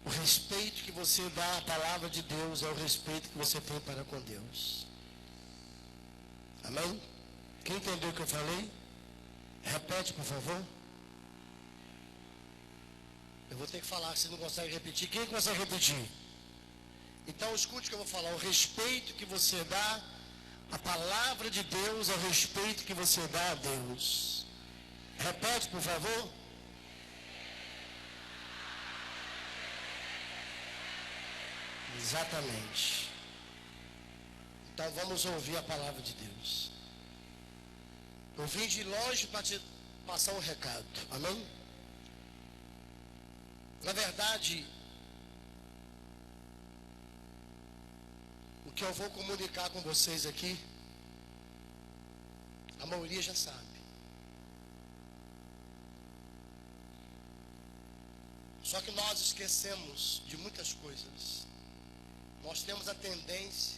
O respeito que você dá à palavra de Deus é o respeito que você tem para com Deus. Amém? Quem entendeu o que eu falei? Repete, por favor. Eu vou ter que falar, se não consegue repetir. Quem consegue repetir? Então escute o que eu vou falar. O respeito que você dá à palavra de Deus é o respeito que você dá a Deus. Repete, por favor. Exatamente. Então vamos ouvir a palavra de Deus. Eu vim de longe para te passar um recado. Amém? Na verdade, o que eu vou comunicar com vocês aqui, a maioria já sabe. Só que nós esquecemos de muitas coisas. Nós temos a tendência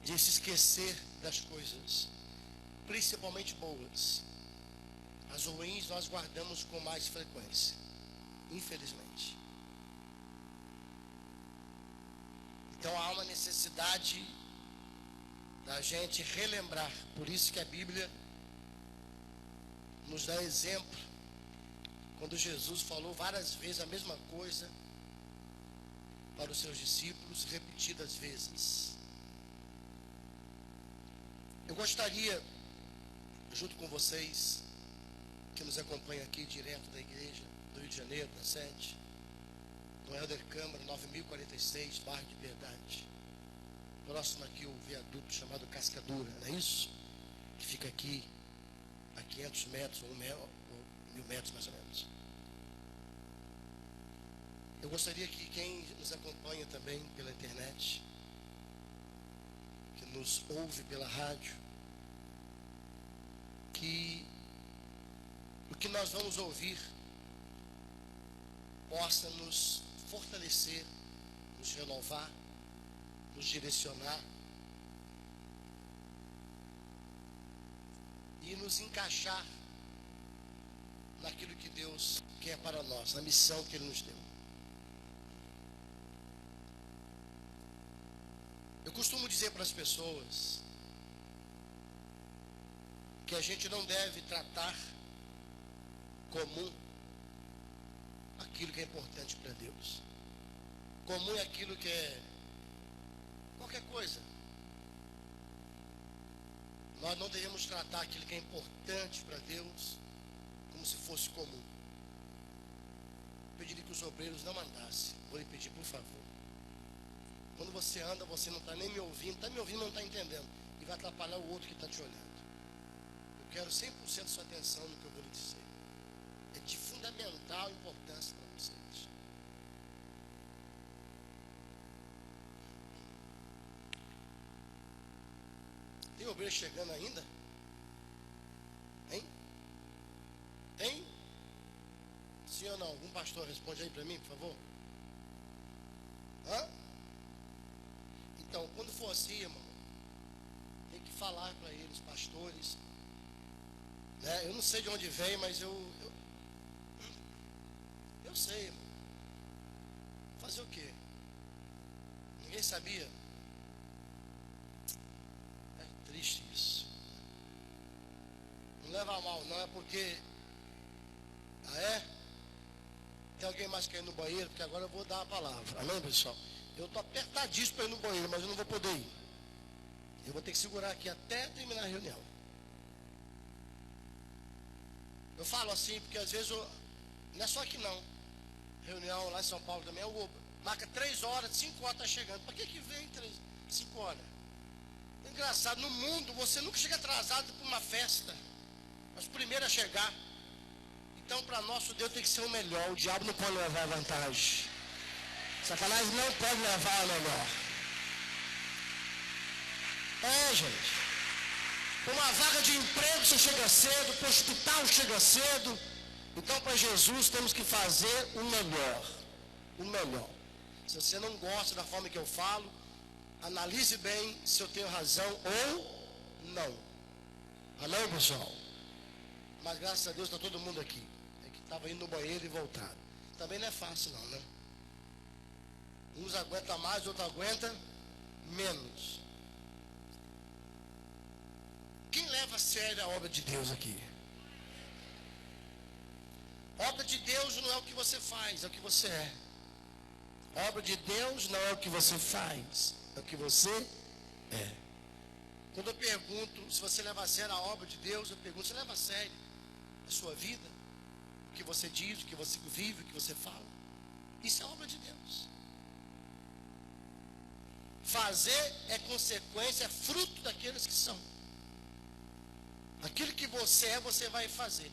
de se esquecer das coisas, principalmente boas. As ruins nós guardamos com mais frequência, infelizmente. Então há uma necessidade da gente relembrar. Por isso que a Bíblia nos dá exemplo, quando Jesus falou várias vezes a mesma coisa para os seus discípulos, repetidas vezes. Eu gostaria, junto com vocês, que nos acompanham aqui direto da igreja do Rio de Janeiro, da sede, no Helder Câmara, 9046, bairro de Piedade. Próximo aqui o viaduto chamado Cascadura, não é isso? Que fica aqui a 500 metros, ou 1000 metros mais ou menos. Eu gostaria que quem nos acompanha também pela internet, que nos ouve pela rádio, que o que nós vamos ouvir possa nos fortalecer, nos renovar, nos direcionar e nos encaixar naquilo que Deus quer para nós, na missão que Ele nos deu. Eu costumo dizer para as pessoas que a gente não deve tratar comum aquilo que é importante para Deus. Comum é aquilo que é qualquer coisa. Nós não devemos tratar aquilo que é importante para Deus como se fosse comum. Eu pediria que os obreiros não mandassem. Vou lhe pedir, por favor. Quando você anda, você não está nem me ouvindo. Está me ouvindo, mas não está entendendo. E vai atrapalhar o outro que está te olhando. Eu quero 100% de sua atenção no que eu vou lhe dizer. É de fundamental importância para vocês. Tem obreiro chegando ainda? Hein? Tem? Sim ou não? Algum pastor responde aí para mim, por favor? Hã? Então, quando for assim, irmão, tem que falar para eles, pastores, né? Eu não sei de onde vem, mas eu sei, irmão. Fazer o quê? Ninguém sabia? É triste isso. Não leva a mal, não, é porque... Ah, é? Tem alguém mais que ir no banheiro? Porque agora eu vou dar a palavra. Amém, pessoal? Eu estou apertadíssimo para ir no banheiro, mas eu não vou poder ir. Eu vou ter que segurar aqui até terminar a reunião. Eu falo assim porque às vezes não é só aqui não. Reunião lá em São Paulo também, marca 3 horas, 5 horas está chegando. Para que vem 5 horas? É engraçado, no mundo você nunca chega atrasado para uma festa. Mas primeiro a chegar. Então para nosso Deus tem que ser o melhor. O diabo não pode levar vantagem. Satanás não pode levar a melhor. É, gente. Para uma vaga de emprego você chega cedo, para o hospital chega cedo. Então para Jesus temos que fazer o melhor. O melhor. Se você não gosta da forma que eu falo, analise bem se eu tenho razão ou não. Amém, pessoal? Mas graças a Deus está todo mundo aqui. É que estava indo no banheiro e voltado. Também não é fácil não, né? Uns aguentam mais, outros aguentam menos. Quem leva a sério a obra de Deus aqui? Obra de Deus não é o que você faz, é o que você é. Obra de Deus não é o que você faz, é o que você é. Quando eu pergunto se você leva a sério a obra de Deus, eu pergunto, você leva a sério a sua vida? O que você diz, o que você vive, o que você fala? Isso é obra de Deus. Fazer é consequência, é fruto daqueles que são. Aquilo que você é, você vai fazer.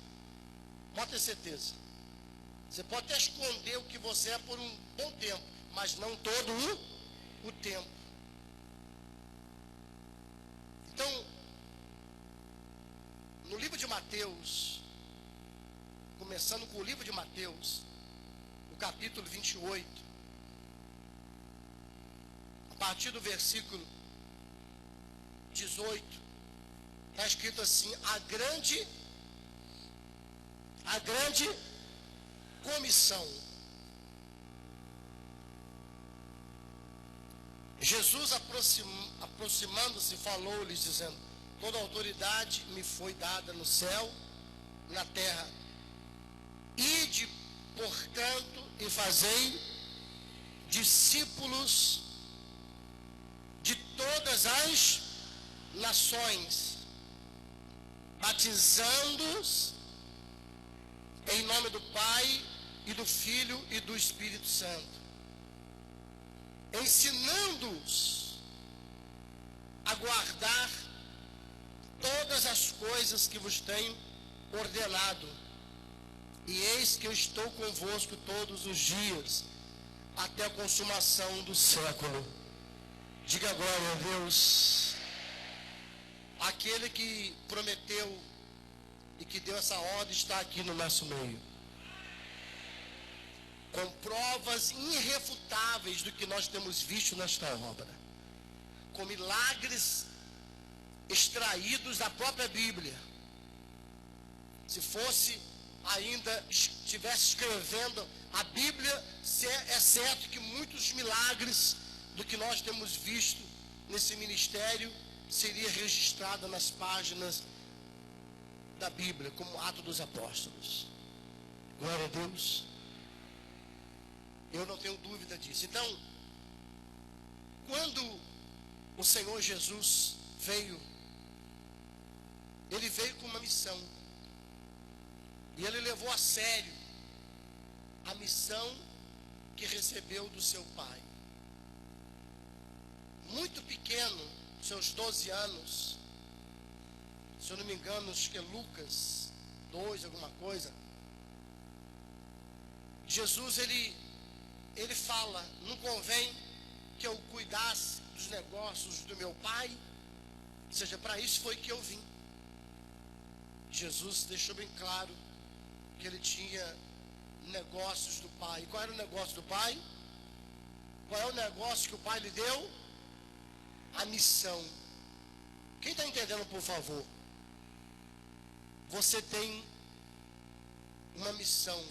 Pode ter certeza. Você pode até esconder o que você é por um bom tempo, mas não todo o tempo. Então, no livro de Mateus, começando com o livro de Mateus, no capítulo 28, a partir do versículo 18, está escrito assim: a grande comissão. Jesus, aproximando-se, falou-lhes, dizendo: toda autoridade me foi dada no céu e na terra. Ide, portanto, e fazei discípulos de todas as nações, batizando-os em nome do Pai e do Filho e do Espírito Santo, ensinando-os a guardar todas as coisas que vos tenho ordenado. E eis que eu estou convosco todos os dias, até a consumação do século. Diga glória a Deus. Aquele que prometeu e que deu essa ordem está aqui no nosso meio, com provas irrefutáveis do que nós temos visto nesta obra, com milagres extraídos da própria Bíblia. Se fosse ainda, estivesse escrevendo a Bíblia, é certo que muitos milagres do que nós temos visto nesse ministério seria registrado nas páginas da Bíblia, como Atos dos Apóstolos. Glória a Deus. Eu não tenho dúvida disso. Então, quando o Senhor Jesus veio, ele veio com uma missão. E ele levou a sério a missão que recebeu do seu pai. Muito pequeno, seus 12 anos, se eu não me engano, acho que é Lucas 2, alguma coisa. Jesus, ele fala: não convém que eu cuidasse dos negócios do meu pai, ou seja, para isso foi que eu vim. Jesus deixou bem claro que ele tinha negócios do pai. E qual era o negócio do pai? Qual é o negócio que o pai lhe deu? A missão. Quem está entendendo, por favor? Você tem uma missão.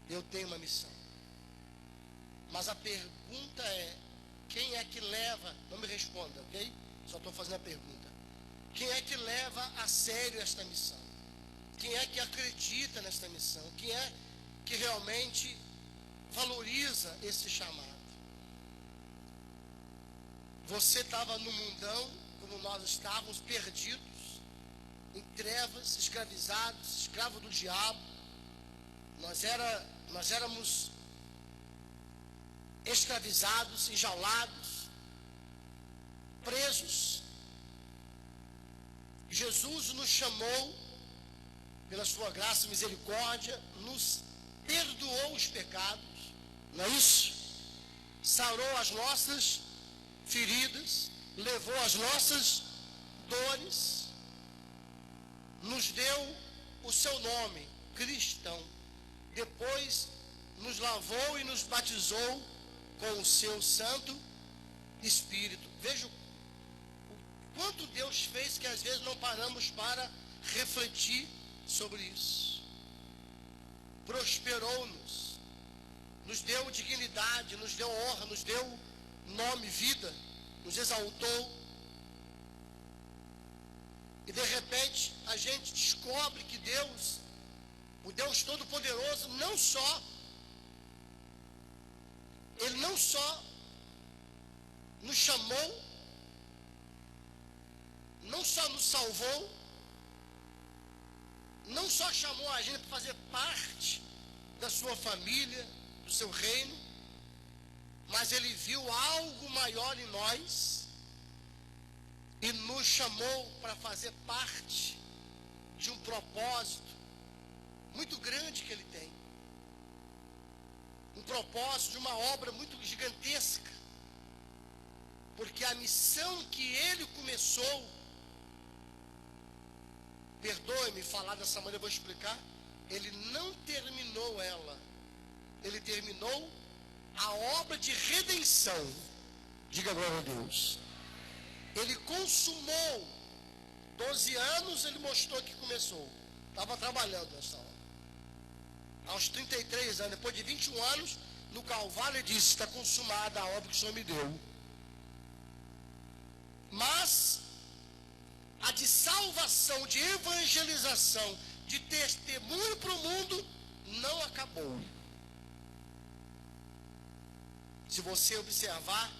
Eu tenho uma missão. Mas a pergunta é: quem é que leva? Não me responda, ok? Só estou fazendo a pergunta. Quem é que leva a sério esta missão? Quem é que acredita nesta missão? Quem é que realmente valoriza esse chamado? Você estava no mundão, como nós estávamos, perdidos, em trevas, escravizados, escravos do diabo. Nós éramos escravizados, enjaulados, presos. Jesus nos chamou, pela sua graça e misericórdia, nos perdoou os pecados, não é isso? Sarou as nossas feridas, levou as nossas dores, nos deu o seu nome, cristão. Depois nos lavou e nos batizou com o seu Santo Espírito. Veja o quanto Deus fez, que às vezes não paramos para refletir sobre isso. Prosperou-nos nos deu dignidade, nos deu honra, nos deu nome, vida, nos exaltou. E de repente a gente descobre que Deus, o Deus Todo-Poderoso, Ele não só nos chamou, não só nos salvou, não só chamou a gente para fazer parte da sua família, do seu reino, mas Ele viu algo maior em nós e nos chamou para fazer parte de um propósito muito grande que Ele tem. Um propósito de uma obra muito gigantesca. Porque a missão que Ele começou, perdoe-me falar dessa maneira, eu vou explicar, Ele não terminou ela. Ele terminou a obra de redenção. Diga glória a Deus. Ele consumou. 12 anos ele mostrou que começou. Estava trabalhando nessa obra. Aos 33 anos, depois de 21 anos, no Calvário ele disse: está consumada a obra que o Senhor me deu. Mas a de salvação, de evangelização, de testemunho para o mundo, não acabou. Se você observar,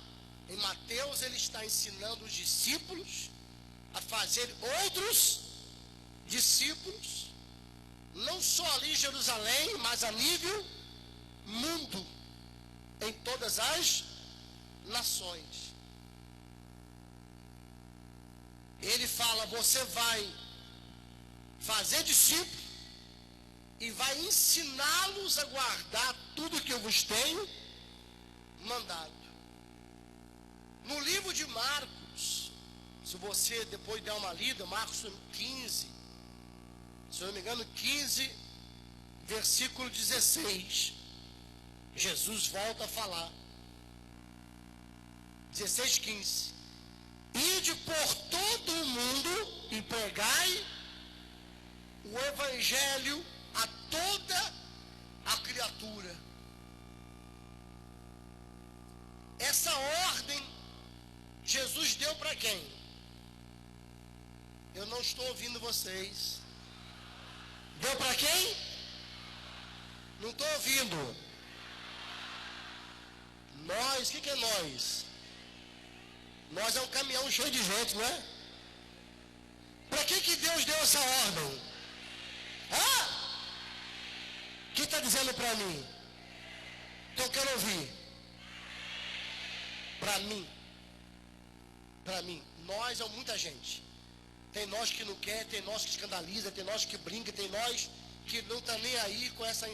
em Mateus ele está ensinando os discípulos a fazer outros discípulos, não só ali em Jerusalém, mas a nível mundo, em todas as nações. Ele fala: você vai fazer discípulos e vai ensiná-los a guardar tudo que eu vos tenho mandado. No livro de Marcos, se você depois der uma lida, Marcos 15, se eu não me engano, 15, versículo 16, Jesus volta a falar. 16, 15. Ide por todo o mundo e pregai o evangelho a toda a criatura. Essa ordem Jesus deu para quem? Eu não estou ouvindo vocês. Deu para quem? Não estou ouvindo. Nós, o que é nós? Nós é um caminhão cheio de gente, não é? Para que Deus deu essa ordem? O que está dizendo para mim? Que eu quero ouvir. Para mim. Para mim. Nós é muita gente. Tem nós que não quer, tem nós que escandaliza, tem nós que brinca, tem nós que não está nem aí com essa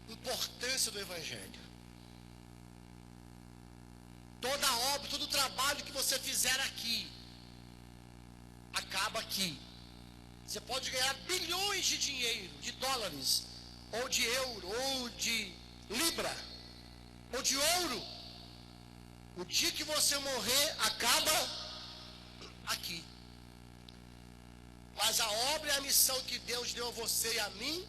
importância do Evangelho. Toda a obra, todo o trabalho que você fizer aqui, acaba aqui. Você pode ganhar bilhões de dinheiro, de dólares, ou de euro, ou de libra, ou de ouro. O dia que você morrer, acaba aqui. Mas a obra e a missão que Deus deu a você e a mim,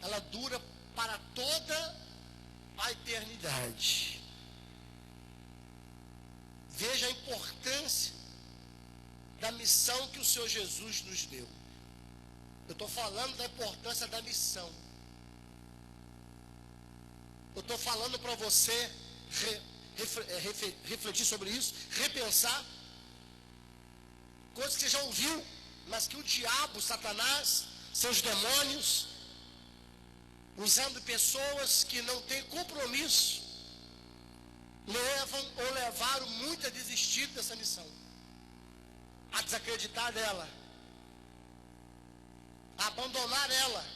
ela dura para toda a eternidade. Veja a importância da missão que o Senhor Jesus nos deu. Eu estou falando da importância da missão. Eu estou falando para você refletir sobre isso, repensar coisas que você já ouviu, mas que o diabo, Satanás, seus demônios, usando pessoas que não têm compromisso, levaram muito a desistir dessa missão, a desacreditar dela, a abandonar ela,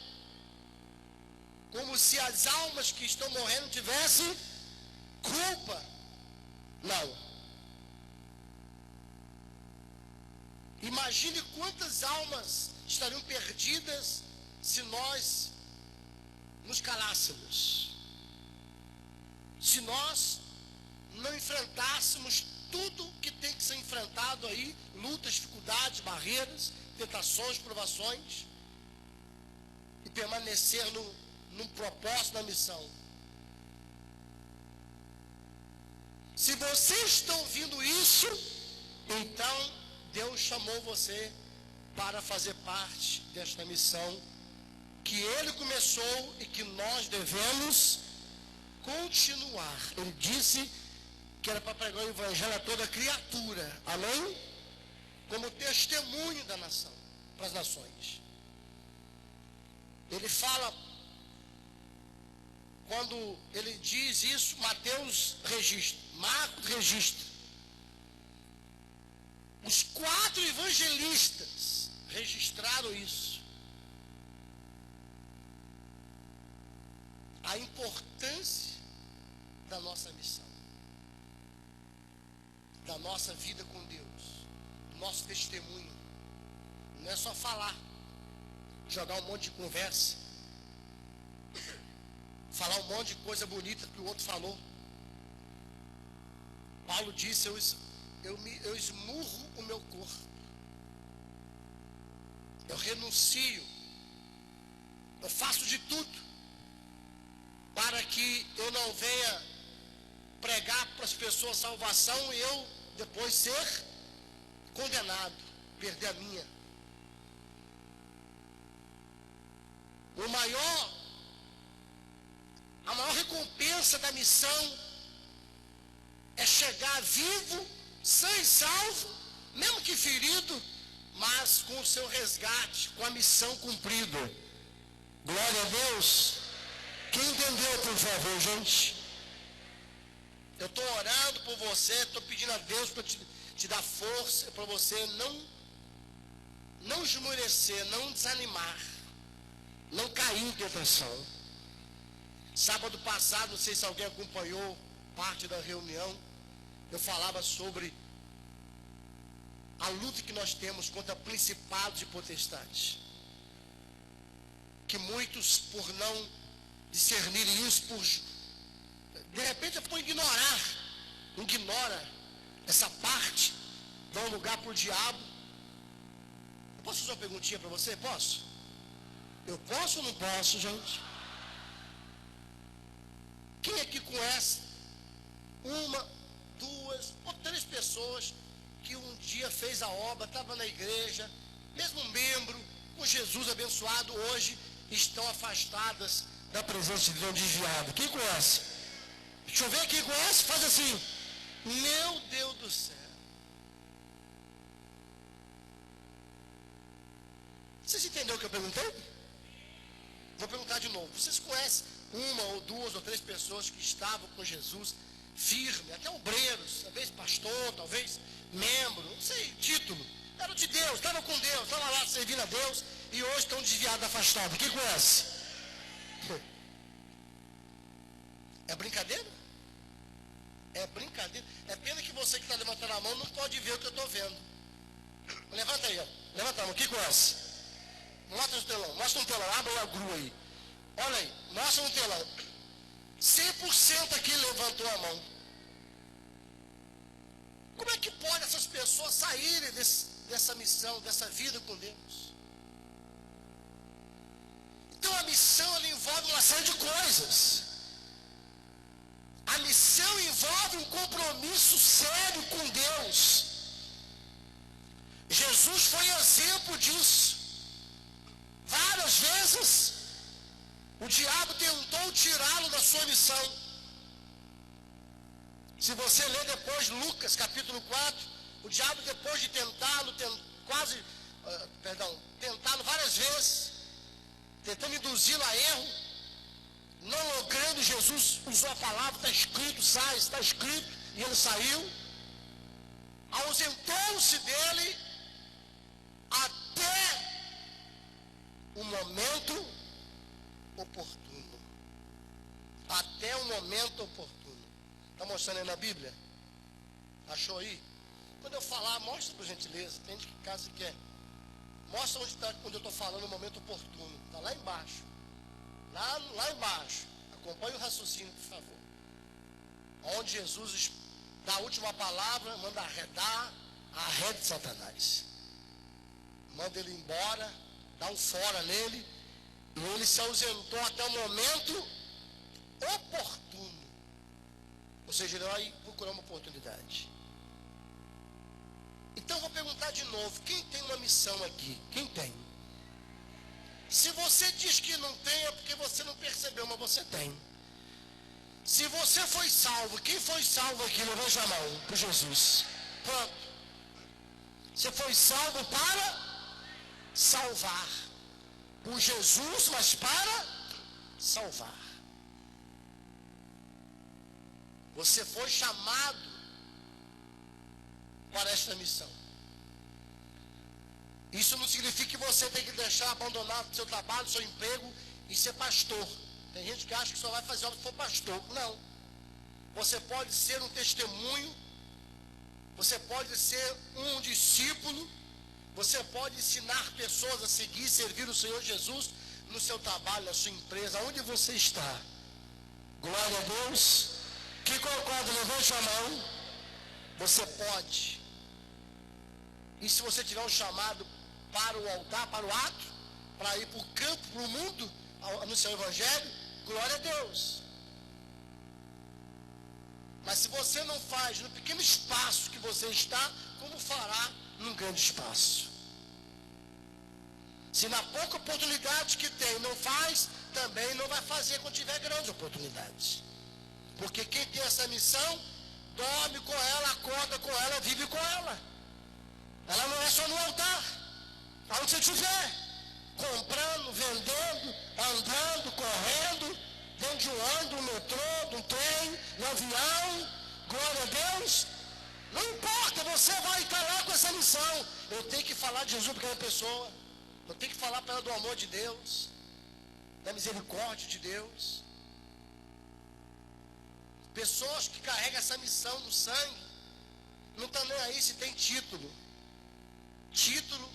como se as almas que estão morrendo tivessem culpa. Não. Imagine quantas almas estariam perdidas se nós nos calássemos. Se nós não enfrentássemos tudo que tem que ser enfrentado aí, lutas, dificuldades, barreiras, tentações, provações, e permanecer num propósito, na missão. Se vocês estão ouvindo isso, então Deus chamou você para fazer parte desta missão que Ele começou e que nós devemos continuar. Ele disse que era para pregar o evangelho a toda criatura, amém? Como testemunho da nação, para as nações. Ele fala, quando ele diz isso, Mateus registra, Marcos registra. Os 4 evangelistas registraram isso. A importância da nossa missão, da nossa vida com Deus, do nosso testemunho. Não é só falar, jogar um monte de conversa, falar um monte de coisa bonita que o outro falou. Paulo disse, eu esmurro o meu corpo, eu renuncio, eu faço de tudo para que eu não venha pregar para as pessoas salvação e eu depois ser condenado, perder a minha. A maior recompensa da missão é chegar vivo, sã e salvo, mesmo que ferido, mas com o seu resgate, com a missão cumprida. Glória a Deus. Quem entendeu, por favor, gente? Eu estou orando por você, estou pedindo a Deus para te dar força, para você não esmorecer, não desanimar, não cair em tentação. Sábado passado, não sei se alguém acompanhou parte da reunião, eu falava sobre a luta que nós temos contra principados e potestades. Que muitos, por não discernirem isso, de repente é por ignora essa parte, dá um lugar para o diabo. Eu posso fazer uma perguntinha para você? Posso? Eu posso ou não posso, gente? Quem aqui conhece 1, 2 ou 3 pessoas que um dia fez a obra, estava na igreja, mesmo membro, com Jesus abençoado, hoje estão afastadas da presença de Deus, desviado? Quem conhece? Deixa eu ver quem conhece, faz assim. Meu Deus do céu. Vocês entenderam o que eu perguntei? Vou perguntar de novo. Vocês conhecem 1 ou 2 ou 3 pessoas que estavam com Jesus firme, até obreiros, talvez pastor, talvez membro, não sei, título, era de Deus, estava com Deus, estava lá servindo a Deus e hoje estão desviados, afastados? Quem conhece? É brincadeira? É brincadeira. É pena que você que está levantando a mão não pode ver o que eu estou vendo. Levanta aí, ó. Levanta a mão. Quem conhece? Mostra no telão. Mostra no telão. Abre a grua aí. Olha aí. Mostra no telão. 100% aqui levantou a mão. Como é que pode essas pessoas saírem dessa missão, dessa vida com Deus? Então a missão ela envolve uma série de coisas. A missão envolve um compromisso sério com Deus. Jesus foi exemplo disso. Várias vezes o diabo tentou tirá-lo da sua missão. Se você ler depois Lucas capítulo 4, o diabo, depois de tentá-lo, tentá-lo várias vezes, tentando induzi-lo a erro, não logrando, Jesus usou a palavra, está escrito, sai, está escrito, e ele saiu, ausentou-se dele até o momento oportuno. Até o momento oportuno. Está mostrando aí na Bíblia? Achou aí? Quando eu falar, mostra por gentileza. Tem gente que casa quer. Mostra onde está, quando eu estou falando o momento oportuno. Está lá embaixo. Lá embaixo. Acompanhe o raciocínio, por favor. Onde Jesus dá a última palavra, manda arredar a rede de Satanás. Manda ele embora, dá um fora nele. E ele se ausentou até o momento oportuno. Ou seja, ele vai procurar uma oportunidade. Então, eu vou perguntar de novo, quem tem uma missão aqui? Quem tem? Se você diz que não tem, é porque você não percebeu, mas você tem. Se você foi salvo, quem foi salvo aqui, levante a mão, por Jesus. Pronto. Você foi salvo para salvar. Por Jesus, mas para salvar. Você foi chamado para esta missão. Isso não significa que você tem que deixar abandonado o seu trabalho, o seu emprego e ser pastor. Tem gente que acha que só vai fazer obra se for pastor. Não. Você pode ser um testemunho, você pode ser um discípulo, você pode ensinar pessoas a seguir, servir o Senhor Jesus no seu trabalho, na sua empresa, onde você está. Glória a Deus. Quem concorda, levante a mão. Você pode. E se você tiver um chamado para o altar, para o ato, para ir para o campo, para o mundo, anunciar o Evangelho, glória a Deus. Mas se você não faz no pequeno espaço que você está, como fará num grande espaço? Se na pouca oportunidade que tem não faz, também não vai fazer quando tiver grandes oportunidades. Porque quem tem essa missão, dorme com ela, acorda com ela, vive com ela. Ela não é só no altar. Aonde você estiver, comprando, vendendo, andando, correndo, dentro de um ônibus, um metrô, de um trem, um avião, glória a Deus. Não importa, você vai estar lá com essa missão. Eu tenho que falar de Jesus para aquela pessoa. Eu tenho que falar para ela do amor de Deus, da misericórdia de Deus. Pessoas que carregam essa missão no sangue, não estão nem aí se tem título. Título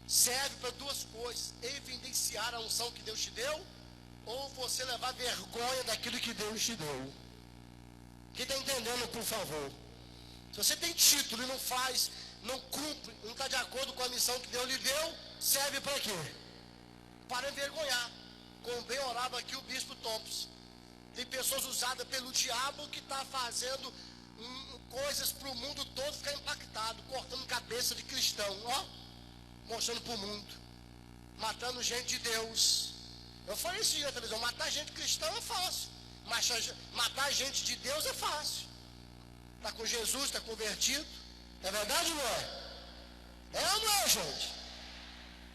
serve para duas coisas: evidenciar a unção que Deus te deu, ou você levar vergonha daquilo que Deus te deu. Quem está entendendo, por favor? Se você tem título e não faz, não cumpre, não está de acordo com a missão que Deus lhe deu, serve para quê? Para envergonhar. Como bem orava aqui o bispo Thompson. Tem pessoas usadas pelo diabo que está fazendo coisas para o mundo todo ficar impactado, cortando cabeça de cristão, ó, mostrando para o mundo, matando gente de Deus. Eu falei isso na televisão: matar gente cristã é fácil, mas matar gente de Deus é fácil. Está com Jesus, está convertido, é verdade ou não é? É ou não é, gente?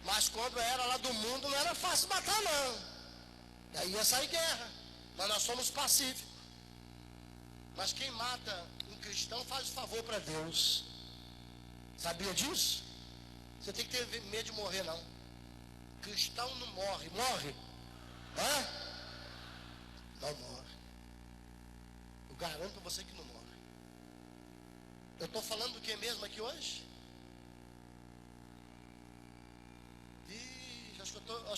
Mas quando era lá do mundo não era fácil matar, não. Daí ia sair guerra, mas nós somos pacíficos. Mas quem mata um cristão faz o favor para Deus. Sabia disso? Você tem que ter medo de morrer, não. Cristão não morre. Morre? Hã? Não morre. Eu garanto para você que não morre. Eu estou falando do que mesmo aqui hoje? Ih, acho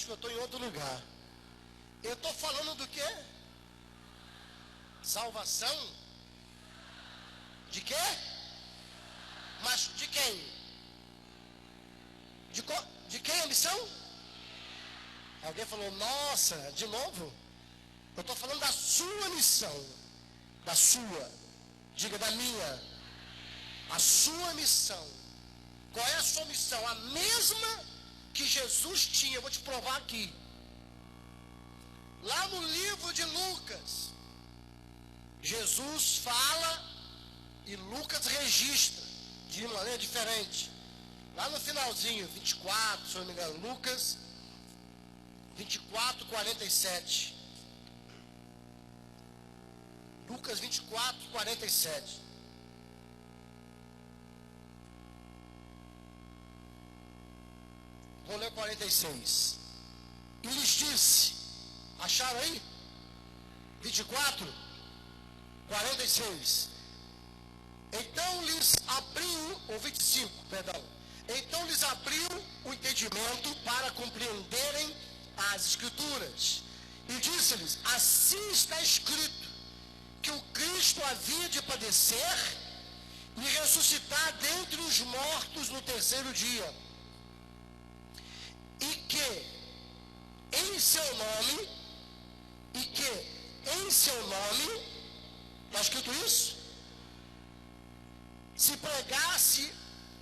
que eu estou em outro lugar. Eu estou falando do quê? Salvação? De quê? Mas de quem? De quem a missão? Alguém falou: nossa, de novo? Eu estou falando da sua missão. Da sua. Diga: da minha. A sua missão. Qual é a sua missão? A mesma que Jesus tinha. Eu vou te provar aqui. Lá no livro de Lucas, Jesus fala e Lucas registra de uma maneira diferente. Lá no finalzinho, 24, se eu não me engano, Lucas 24, 47. Lucas 24, 47. Vou ler 46. E lhes disse, acharam aí? 24, 46. Então lhes abriu, ou 25, perdão. Então lhes abriu o entendimento para compreenderem as Escrituras. E disse-lhes: assim está escrito, que o Cristo havia de padecer e ressuscitar dentre os mortos no terceiro dia. E que em seu nome Está escrito isso? Se pregasse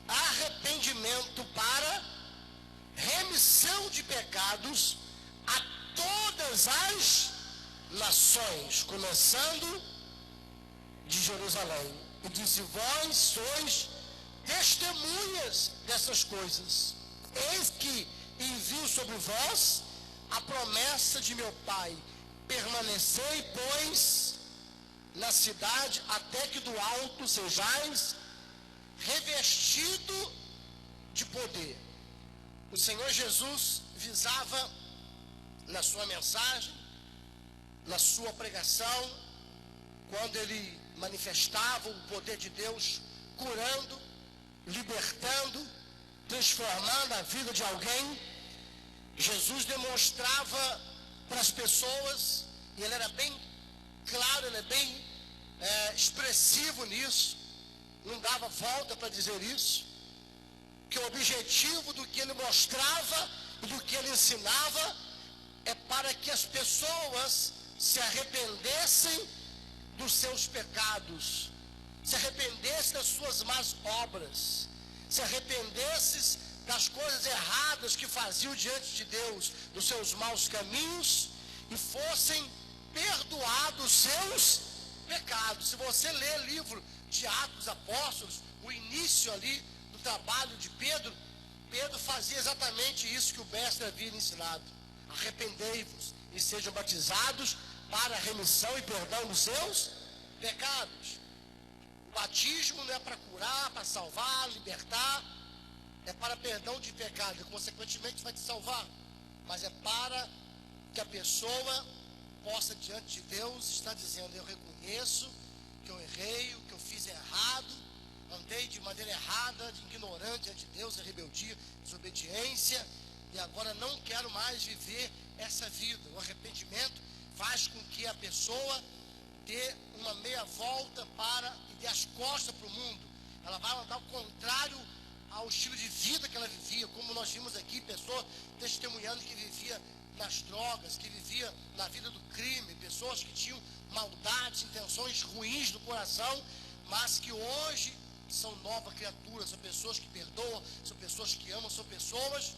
arrependimento para remissão de pecados a todas as nações, começando de Jerusalém. E disse: vós sois testemunhas dessas coisas. Eis que envio sobre vós a promessa de meu Pai. Permanecei, pois, na cidade, até que do alto sejais revestido de poder. O Senhor Jesus visava, na sua mensagem, na sua pregação, quando ele manifestava o poder de Deus, curando, libertando, transformando a vida de alguém, Jesus demonstrava para as pessoas, e ele era bem claro, ele é bem expressivo nisso, não dava volta para dizer isso, que o objetivo do que ele mostrava e do que ele ensinava é para que as pessoas se arrependessem dos seus pecados, se arrependessem das suas más obras, se arrependessem das coisas erradas que faziam diante de Deus, dos seus maus caminhos, e fossem perdoados os seus pecados. Se você ler o livro de Atos dos Apóstolos, o início ali do trabalho de Pedro, Pedro fazia exatamente isso que o mestre havia ensinado: arrependei-vos e sejam batizados para a remissão e perdão dos seus pecados. O batismo não é para curar, para salvar, libertar, é para perdão de pecado, e consequentemente vai te salvar, mas é para que a pessoa possa diante de Deus estar dizendo: eu reconheço que eu errei, o que eu fiz é errado, andei de maneira errada, de ignorante diante de Deus, rebeldia, desobediência, e agora não quero mais viver essa vida. O arrependimento faz com que a pessoa dê uma meia volta e dê as costas para o mundo. Ela vai andar ao contrário ao estilo de vida que ela vivia, como nós vimos aqui, pessoas testemunhando que vivia nas drogas, que vivia na vida do crime, pessoas que tinham maldades, intenções ruins no coração, mas que hoje são nova criatura, são pessoas que perdoam, são pessoas que amam, são pessoas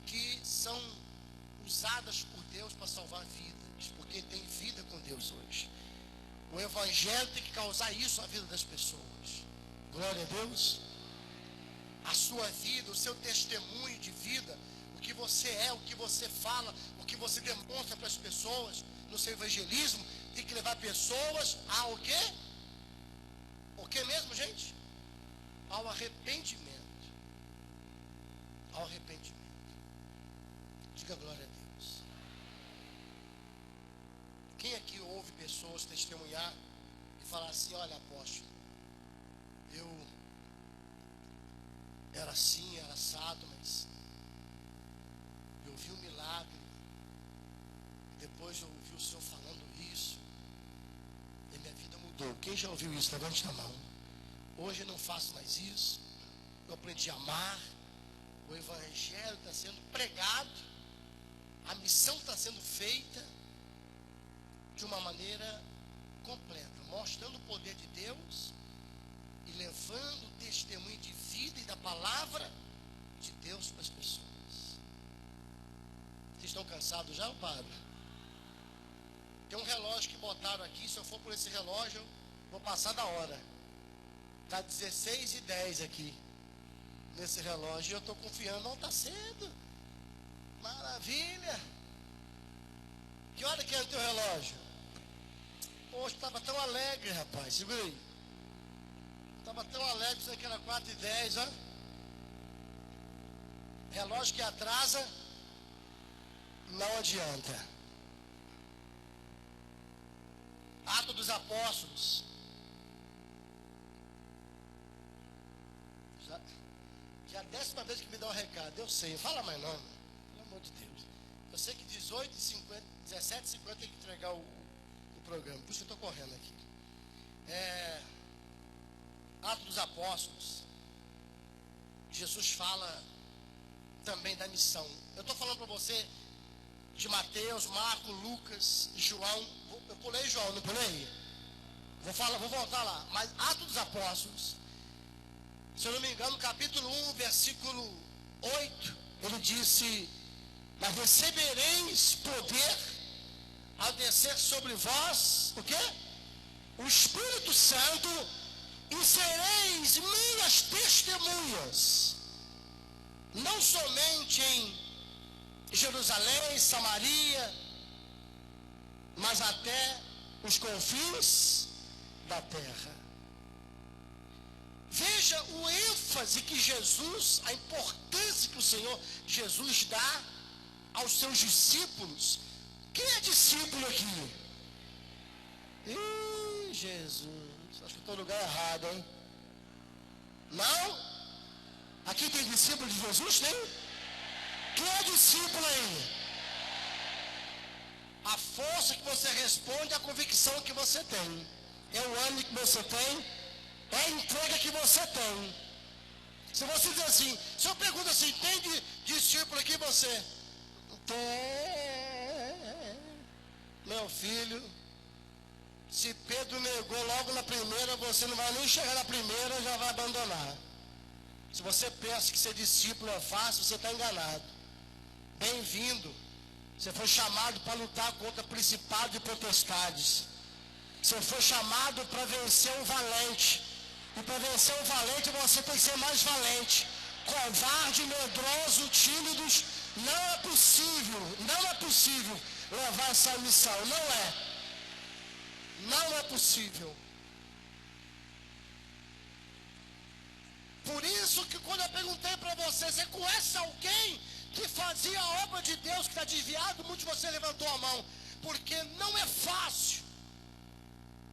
que são usadas por Deus para salvar vidas, porque tem vida com Deus hoje. O Evangelho tem que causar isso na vida das pessoas. Glória a Deus. A sua vida, o seu testemunho de vida, o que você é, o que você fala, o que você demonstra para as pessoas no seu evangelismo, tem que levar pessoas ao quê? O que mesmo, gente? Ao arrependimento. Ao arrependimento. Diga glória a Deus. Quem aqui ouve pessoas testemunhar e falar assim: olha, apóstolo, eu era assim, era assado, mas eu vi um milagre, depois eu ouvi o Senhor falando isso, e minha vida mudou. Quem já ouviu isso? Levante a mão. Hoje eu não faço mais isso, eu aprendi a amar, o Evangelho está sendo pregado, a missão está sendo feita de uma maneira completa, mostrando o poder de Deus e levando o testemunho de vida e da palavra de Deus para as pessoas. Vocês estão cansados já ou paro? Tem um relógio que botaram aqui, se eu for por esse relógio, eu vou passar da hora. Está 16h10 aqui, nesse relógio, e eu estou confiando. Não, está cedo. Maravilha. Que hora que é o teu relógio? Poxa, estava tão alegre, rapaz. Segura aí. Estava tão alegre, isso aqui era 4h10, ó. Relógio que atrasa, não adianta. Atos dos Apóstolos. Já a 10ª vez que me dá um recado, eu sei, não fala mais não, pelo amor de Deus. Eu sei que 18h50, 17h50 tem que entregar o programa, por isso eu estou correndo aqui. Atos dos Apóstolos, Jesus fala também da missão. Eu estou falando para você de Mateus, Marcos, Lucas, João. Eu pulei João, não pulei? Vou vou voltar lá. Mas Atos dos Apóstolos, se eu não me engano, capítulo 1, versículo 8, ele disse: mas recebereis poder ao descer sobre vós, o quê? O Espírito Santo, e sereis minhas testemunhas, não somente em Jerusalém, Samaria, mas até os confins da terra. Veja o ênfase que Jesus, a importância que o Senhor Jesus dá aos seus discípulos. Quem é discípulo aqui? Ih, Jesus, acho que estou no lugar errado, hein? Não? Aqui tem discípulo de Jesus, tem? Quem é discípulo aí? A força que você responde é a convicção que você tem. É o ânimo que você tem, é a entrega que você tem. Se você diz assim, se eu pergunto assim, tem discípulo aqui você? Tem. Meu filho, se Pedro negou logo na primeira, você não vai nem chegar na primeira, já vai abandonar. Se você pensa que ser discípulo é fácil, você está enganado. Bem-vindo. Você foi chamado para lutar contra principados e potestades. Você foi chamado para vencer um valente. E para vencer um valente, você tem que ser mais valente. Covarde, medroso, tímidos, não é possível levar essa missão. Não é possível. Por isso que quando eu perguntei para você conhece alguém que fazia a obra de Deus que está desviado? Muitos de você levantou a mão. Porque não é fácil.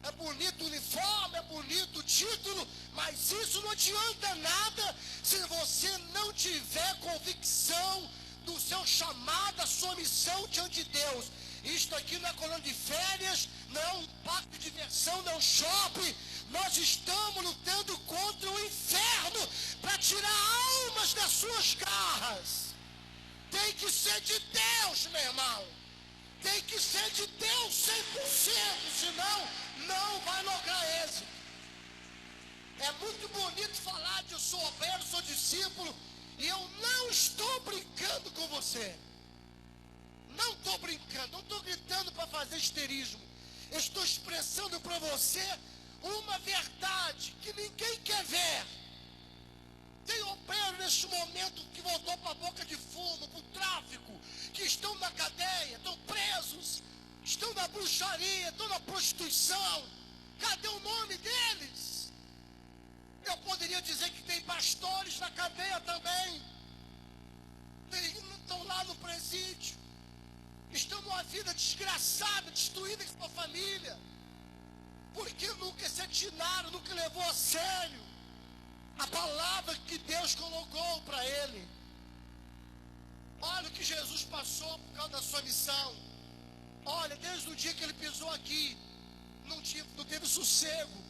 É bonito o uniforme, é bonito o título, mas isso não adianta nada se você não tiver convicção do seu chamado, da sua missão diante de Deus. Isto aqui não é colônia de férias, não é um parque de diversão, não é um shopping. Nós estamos lutando contra o inferno para tirar almas das suas garras. Tem que ser de Deus, meu irmão. Tem que ser de Deus 100%, senão não vai lograr êxito. É muito bonito falar de eu sou obreiro, sou discípulo, e eu não estou brincando com você. Não estou brincando, não estou gritando para fazer histerismo. Eu estou expressando para você uma verdade que ninguém quer ver. Tem obreiro neste momento que voltou para a boca de fumo, para o tráfico, que estão na cadeia, estão presos, estão na bruxaria, estão na prostituição. Cadê o nome deles? Eu poderia dizer que tem pastores na cadeia também. Estão lá no presídio. Estão numa vida desgraçada, destruída com sua família. Porque nunca se atinaram, nunca levou a sério a palavra que Deus colocou para ele. Olha o que Jesus passou por causa da sua missão. Olha, desde o dia que ele pisou aqui, não teve sossego.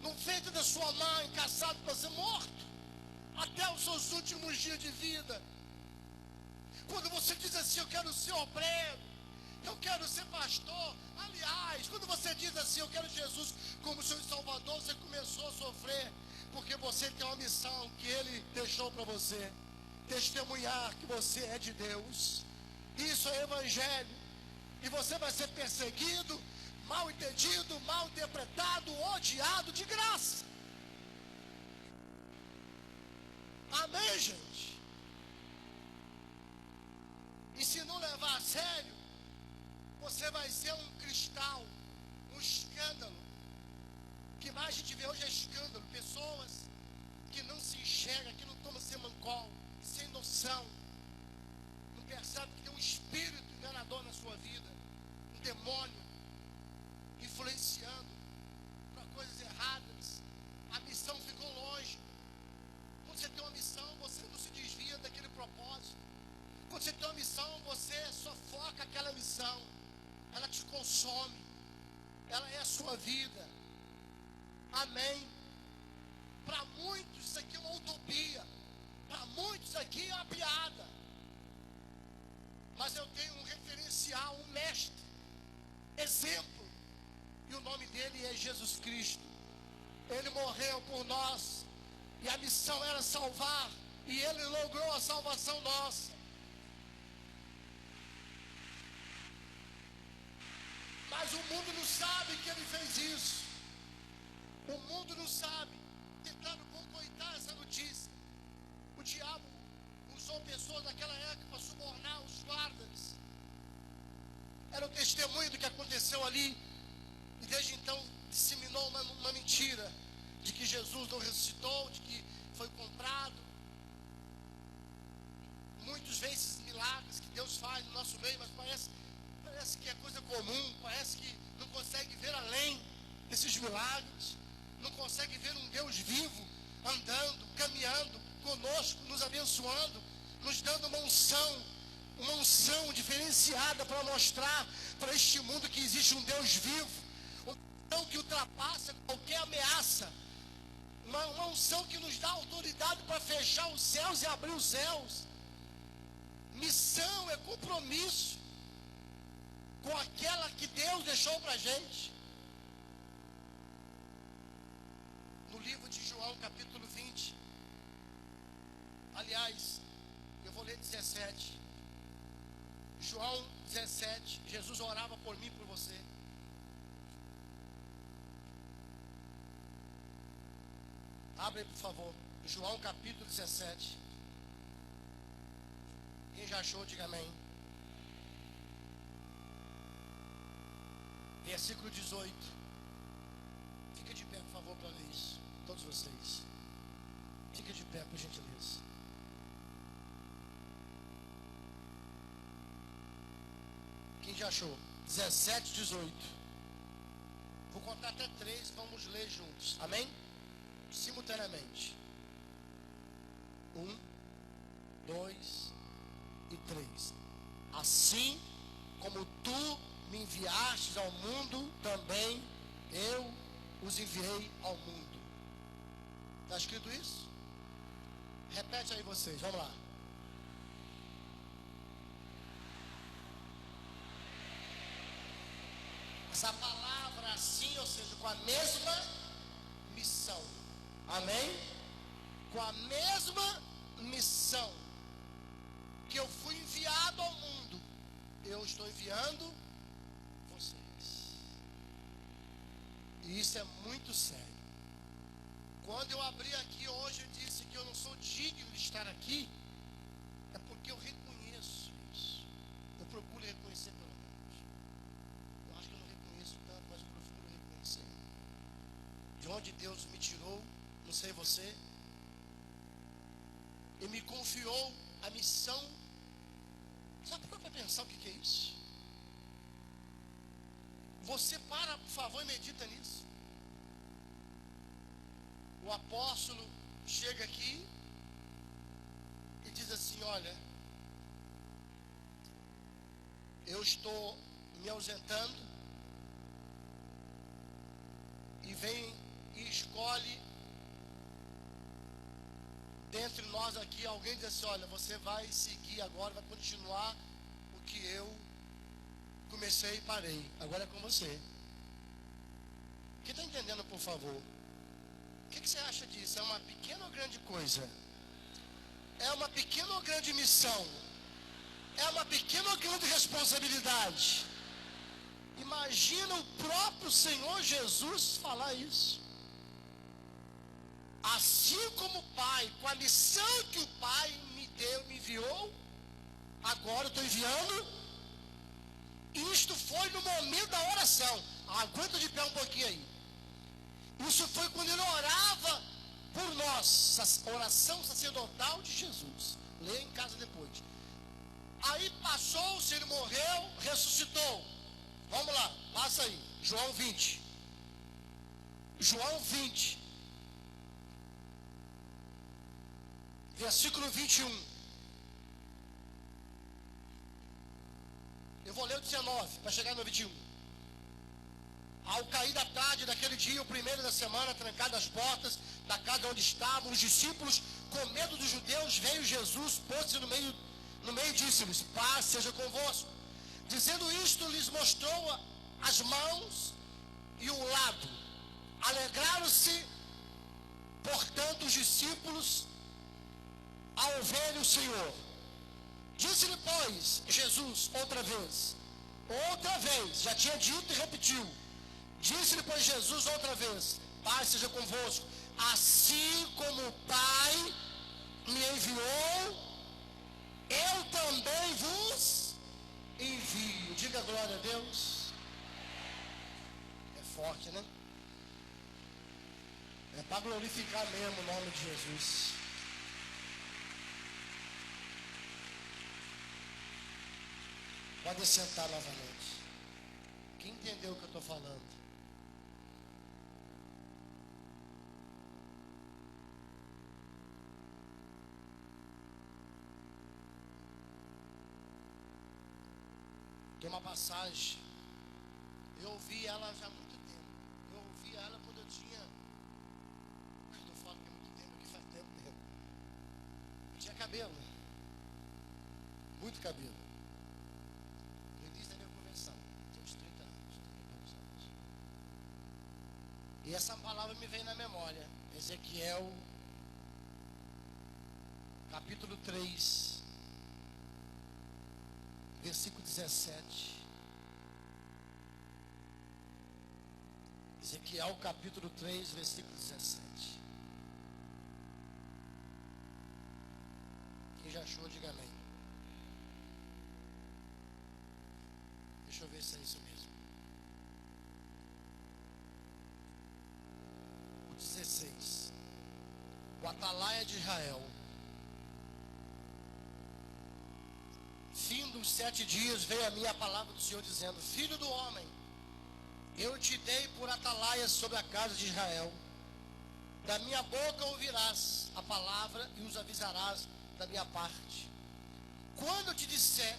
No ventre da sua mãe, caçado para ser morto, até os seus últimos dias de vida. Quando você diz assim, eu quero ser obreiro, eu quero ser pastor. Aliás, quando você diz assim, eu quero Jesus como seu Salvador, você começou a sofrer, porque você tem uma missão que Ele deixou para você. Testemunhar que você é de Deus. Isso é evangelho. E você vai ser perseguido, mal entendido, mal interpretado, odiado de graça. Amém, gente? E se não levar a sério, você vai ser um cristal, um escândalo. O que mais a gente vê hoje é escândalo. Pessoas que não se enxergam, que não tomam semancol, sem noção. Não percebem que tem um espírito enganador na sua vida. Um demônio influenciando para coisas erradas. A missão ficou longe. Quando você tem uma missão, você não se desvia daquele propósito. Quando você tem uma missão, você só foca aquela missão. Ela te consome. Ela é a sua vida. Amém. Para muitos isso aqui é uma utopia. Para muitos aqui é uma piada. Mas eu tenho um referencial, um mestre, exemplo. e o nome dele é Jesus Cristo. Ele morreu por nós, e a missão era salvar, e ele logrou a salvação nossa. Mas o mundo não sabe que ele fez isso. O mundo não sabe, tentando boicotar essa notícia. O diabo usou pessoas daquela época para subornar os guardas. Era o testemunho do que aconteceu ali. E desde então disseminou uma mentira de que Jesus não ressuscitou, de que foi comprado. Muitos veem esses milagres que Deus faz no nosso meio, mas parece que é coisa comum, parece que não consegue ver além desses milagres, não consegue ver um Deus vivo, andando, caminhando conosco, nos abençoando, nos dando uma unção diferenciada para mostrar para este mundo que existe um Deus vivo, uma unção que ultrapassa qualquer ameaça, uma unção que nos dá autoridade para fechar os céus e abrir os céus. Missão é compromisso com aquela que Deus deixou para a gente. No livro de João, capítulo 20, aliás, eu vou ler 17. João 17, Jesus orava por mim e por você. Abre aí, por favor. João capítulo 17. Quem já achou, diga amém. Versículo 18. Fica de pé, por favor, para ler isso. Todos vocês. Fica de pé, por gentileza. Quem já achou? 17, 18. Vou contar até 3, vamos ler juntos. Amém? Simultaneamente. 1, 2 e 3. Assim como tu me enviastes ao mundo, também eu os enviei ao mundo. Está escrito isso? Repete aí vocês, vamos lá. Essa palavra assim, ou seja, com a mesma missão. Amém? Com a mesma missão que eu fui enviado ao mundo, eu estou enviando vocês. E isso é muito sério. Quando eu abri aqui hoje, eu disse que eu não sou digno de estar aqui, é porque eu reconheço isso. Eu procuro reconhecer pelo menos. Eu acho que eu não reconheço tanto, mas eu procuro reconhecer. De onde Deus me tirou, não sei você, e me confiou a missão. Sabe para pensar o que é isso? Você para, por favor, e medita nisso. O apóstolo chega aqui e diz assim: olha, eu estou me ausentando, e vem e escolhe dentre nós aqui alguém, diz assim: olha, você vai seguir agora, vai continuar o que eu comecei e parei, agora é com você. Quem está entendendo, por favor? O que você acha disso? É uma pequena ou grande coisa? É uma pequena ou grande missão? É uma pequena ou grande responsabilidade? Imagina o próprio Senhor Jesus falar isso. Assim como o Pai, com a missão que o Pai me deu, me enviou, agora eu estou enviando. Isto foi no momento da oração. Aguenta de pé um pouquinho aí. Isso foi quando ele orava por nós, a oração sacerdotal de Jesus. Leia em casa depois. Aí passou-se, ele morreu, ressuscitou. Vamos lá, passa aí. João 20. João 20. Versículo 21. Eu vou ler o 19 para chegar no 21. Ao cair da tarde daquele dia, o primeiro da semana, trancadas as portas da casa onde estavam os discípulos, com medo dos judeus, veio Jesus, pôs-se no meio e disse-lhes: paz seja convosco. Dizendo isto, lhes mostrou as mãos e um lado. Alegraram-se, portanto, os discípulos ao verem o Senhor. Disse-lhe, pois, Jesus outra vez, já tinha dito e repetiu. Disse-lhe, pois, Jesus outra vez, Pai seja convosco, assim como o Pai me enviou, eu também vos envio. Diga glória a Deus. É forte, né? É para glorificar mesmo o nome de Jesus. Pode sentar novamente. Quem entendeu o que eu estou falando? Tem uma passagem, eu ouvi ela já há muito tempo. Eu ouvi ela quando eu tinha, quando eu falo que é muito tempo, que faz tempo mesmo. Eu tinha cabelo, muito cabelo. No início da minha conversão, tinha uns 30 anos, 30 e poucos anos. E essa palavra me veio na memória. Ezequiel, capítulo 3. Versículo 17. Ezequiel capítulo 3, versículo 17. Quem já achou, diga amém. Deixa eu ver se é isso mesmo. O 16. O atalaia de Israel. Fim dos 7 dias veio a mim a palavra do Senhor dizendo: Filho do homem, eu te dei por atalaia sobre a casa de Israel. Da minha boca ouvirás a palavra e os avisarás da minha parte. Quando eu disser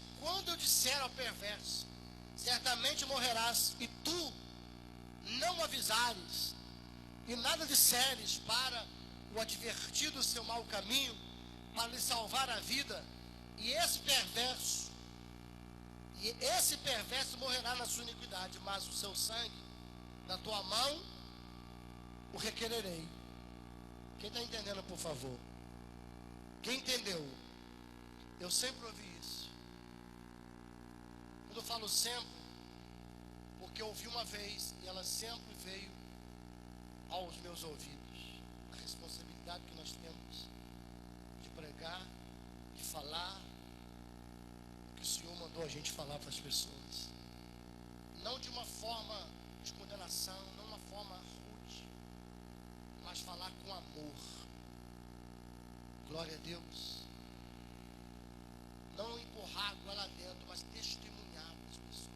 ao perverso, certamente morrerás, e tu não avisares, e nada disseres para o advertir do seu mau caminho, para lhe salvar a vida, e esse perverso morrerá na sua iniquidade, mas o seu sangue na tua mão o requererei. Quem está entendendo, por favor? Quem entendeu? Eu sempre ouvi isso. Quando eu falo sempre, porque eu ouvi uma vez e ela sempre veio aos meus ouvidos. A responsabilidade que nós temos de pregar, de falar o que o Senhor mandou a gente falar para as pessoas. Não de uma forma de condenação, não uma forma rude, mas falar com amor. Glória a Deus. Não empurrar água lá dentro, mas testemunhar para as pessoas.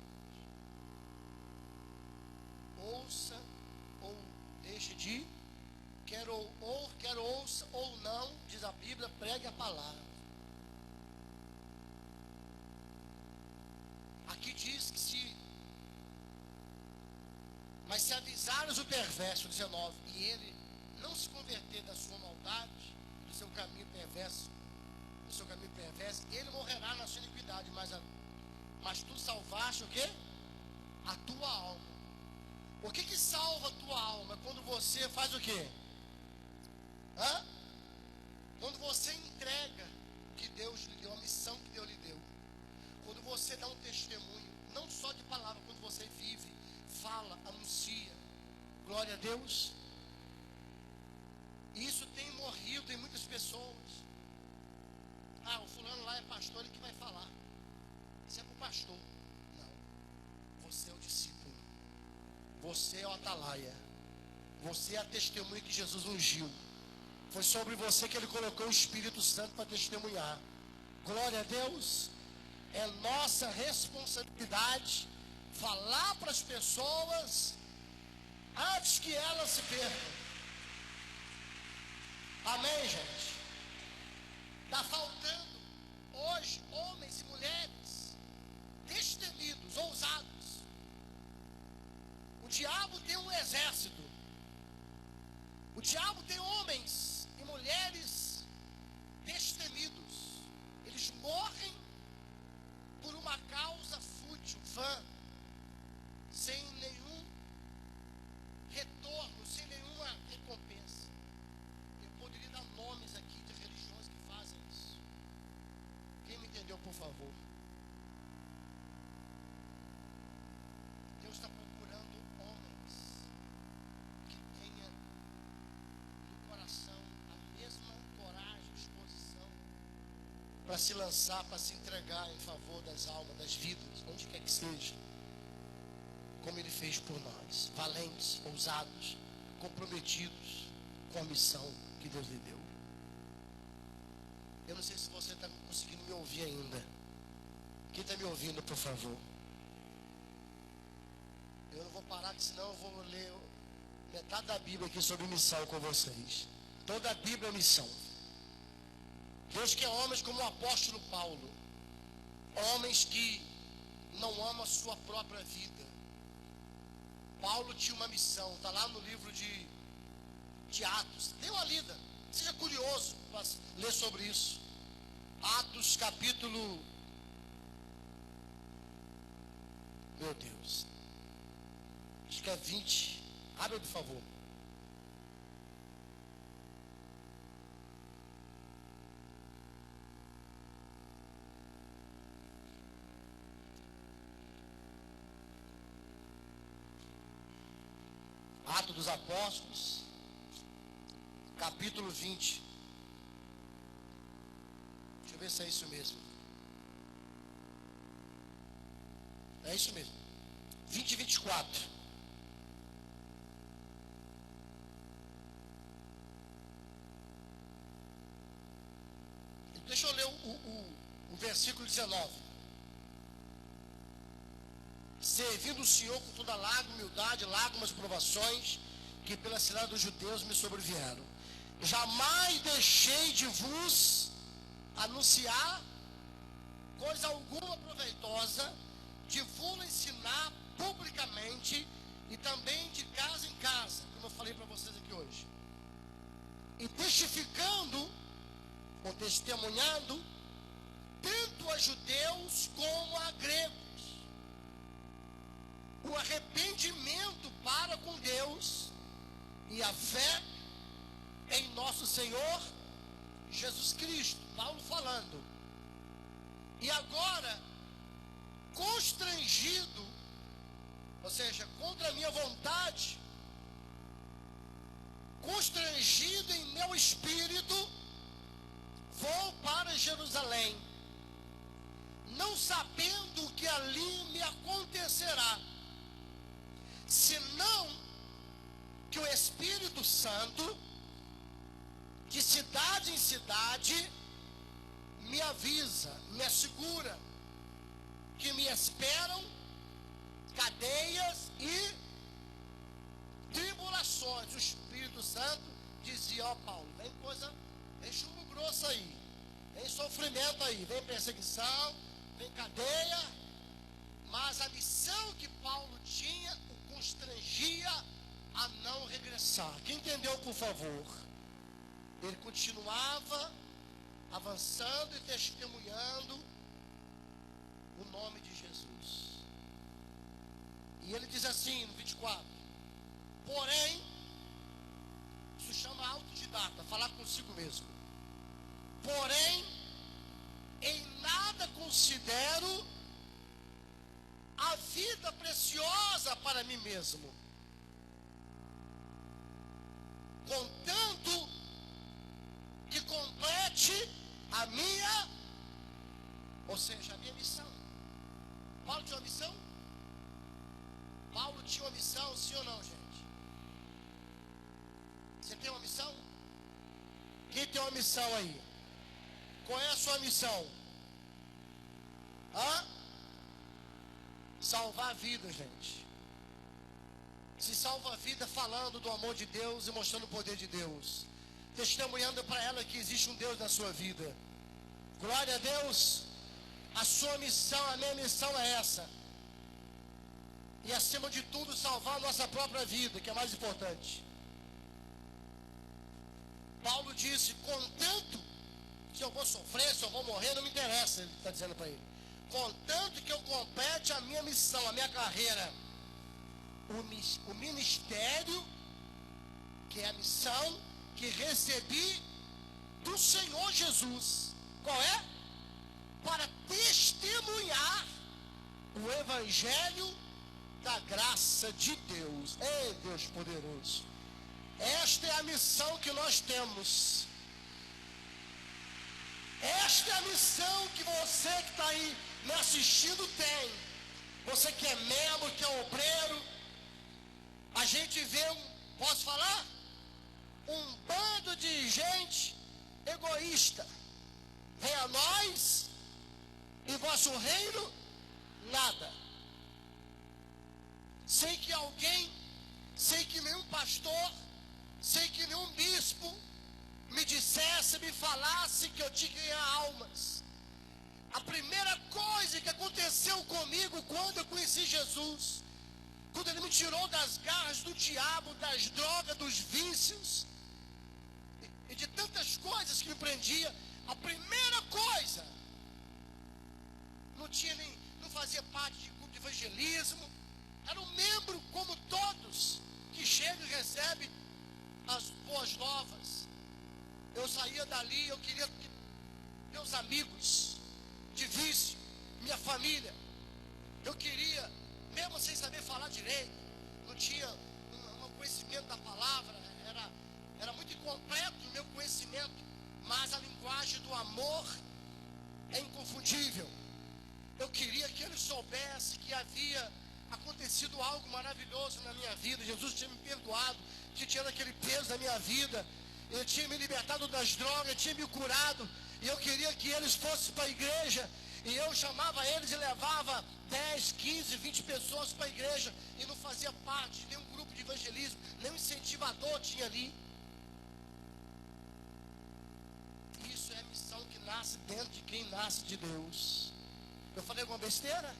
Ouça ou deixe de ir. Quer ouça ou não, diz a Bíblia, pregue a palavra. Aqui diz que mas se avisares o perverso, 19, e ele não se converter da sua maldade, do seu caminho perverso, ele morrerá na sua iniquidade, mas tu salvaste o quê? A tua alma. O que salva a tua alma? É quando você faz o quê? Quando você entrega o que Deus lhe deu, a missão que Deus lhe deu. Quando você dá um testemunho, não só de palavra, quando você vive, fala, anuncia. Glória a Deus. Isso tem morrido em muitas pessoas. O fulano lá é pastor, ele que vai falar. Isso é para o pastor. Não. Você é o discípulo. Você é o atalaia. Você é a testemunha que Jesus ungiu. Foi sobre você que ele colocou o Espírito Santo para testemunhar. Glória a Deus. É nossa responsabilidade falar para as pessoas antes que elas se percam. Amém, gente? Está faltando hoje homens e mulheres destemidos, ousados. O diabo tem um exército. O diabo tem homens e mulheres destemidos. Eles morrem por uma causa fútil, vã, sem nenhum retorno, sem nenhuma recompensa. Eu poderia dar nomes aqui de religiões que fazem isso. Quem me entendeu, por favor? Deus está procurando homens que tenham no coração a mesma coragem e disposição para se lançar, para se entregar em favor das almas, das vidas, onde quer que seja, como Ele fez por nós, valentes, ousados, comprometidos com a missão que Deus lhe deu. Eu não sei se você está conseguindo me ouvir ainda. Quem está me ouvindo, por favor? Eu não vou parar, que senão eu vou ler metade da Bíblia aqui sobre missão com vocês. Toda a Bíblia é missão. Deus quer homens como o apóstolo Paulo, homens que não amam a sua própria vida. Paulo tinha uma missão, está lá no livro de Atos. Dê uma lida, seja curioso para ler sobre isso. Atos capítulo, meu Deus, acho que é 20. Abre, por favor. Atos dos Apóstolos, capítulo 20. Deixa eu ver se é isso mesmo. É isso mesmo. 20 e 24. Deixa eu ler o versículo 19. Servindo o Senhor com toda lágrima, humildade, lágrimas, provações, que pela cidade dos judeus me sobrevieram. Jamais deixei de vos anunciar coisa alguma proveitosa, de vos ensinar publicamente e também de casa em casa, como eu falei para vocês aqui hoje. E testificando, ou testemunhando, tanto a judeus como a gregos, o arrependimento para com Deus e a fé em nosso Senhor Jesus Cristo. Paulo falando. E agora, constrangido, ou seja, contra a minha vontade, constrangido em meu espírito, vou para Jerusalém, não sabendo o que ali me acontecerá, senão que o Espírito Santo, de cidade em cidade, me avisa, me assegura, que me esperam cadeias e tribulações. O Espírito Santo dizia: ó Paulo, vem coisa, vem chumbo grosso aí, vem sofrimento aí, vem perseguição, vem cadeia. Mas a missão que Paulo tinha o constrangia a não regressar. Quem entendeu, por favor? Ele continuava avançando e testemunhando o nome de Jesus. E ele diz assim no 24: porém, isso chama autodidata, falar consigo mesmo. Porém, em nada considero a vida preciosa para mim mesmo, contanto que complete a minha, ou seja, a minha missão. Paulo tinha uma missão? Paulo tinha uma missão, sim ou não, gente? Você tem uma missão? Quem tem uma missão aí? Qual é a sua missão? Salvar a vida, gente. Se salva a vida falando do amor de Deus e mostrando o poder de Deus, testemunhando para ela que existe um Deus na sua vida. Glória a Deus. A sua missão, a minha missão é essa. E acima de tudo, salvar a nossa própria vida, que é mais importante. Paulo disse: contanto, se eu vou sofrer, se eu vou morrer, não me interessa, ele está dizendo para ele. Contanto que eu complete a minha missão, a minha carreira. o ministério, que é a missão que recebi do Senhor Jesus. Qual é? Para testemunhar o evangelho da graça de Deus. Ei, Deus poderoso. Esta é a missão que nós temos. Esta é a missão que você que está aí me assistindo tem. Você que é membro, que é obreiro. A gente vê, posso falar? Um bando de gente egoísta. Vem a nós, e vosso reino, nada. Sem que alguém, sem que nenhum pastor, sem que nenhum bispo me dissesse, me falasse que eu tinha que ganhar almas. A primeira coisa que aconteceu comigo quando eu conheci Jesus, quando ele me tirou das garras do diabo, das drogas, dos vícios e de tantas coisas que me prendia, a primeira coisa, não fazia parte de grupo de evangelismo, era um membro como todos que chegam e recebem as boas novas. Eu saía dali, eu queria que meus amigos de vício, minha família, eu queria, mesmo sem saber falar direito, não tinha um conhecimento da palavra, era muito incompleto o meu conhecimento, mas a linguagem do amor é inconfundível. Eu queria que ele soubesse que havia acontecido algo maravilhoso na minha vida. Jesus tinha me perdoado, tinha tirado aquele peso da minha vida, ele tinha me libertado das drogas, tinha me curado, e eu queria que eles fossem para a igreja, e eu chamava eles e levava 10, 15, 20 pessoas para a igreja, e não fazia parte de nenhum grupo de evangelismo, nenhum incentivador tinha ali. Isso é a missão que nasce dentro de quem nasce de Deus. Eu falei alguma besteira?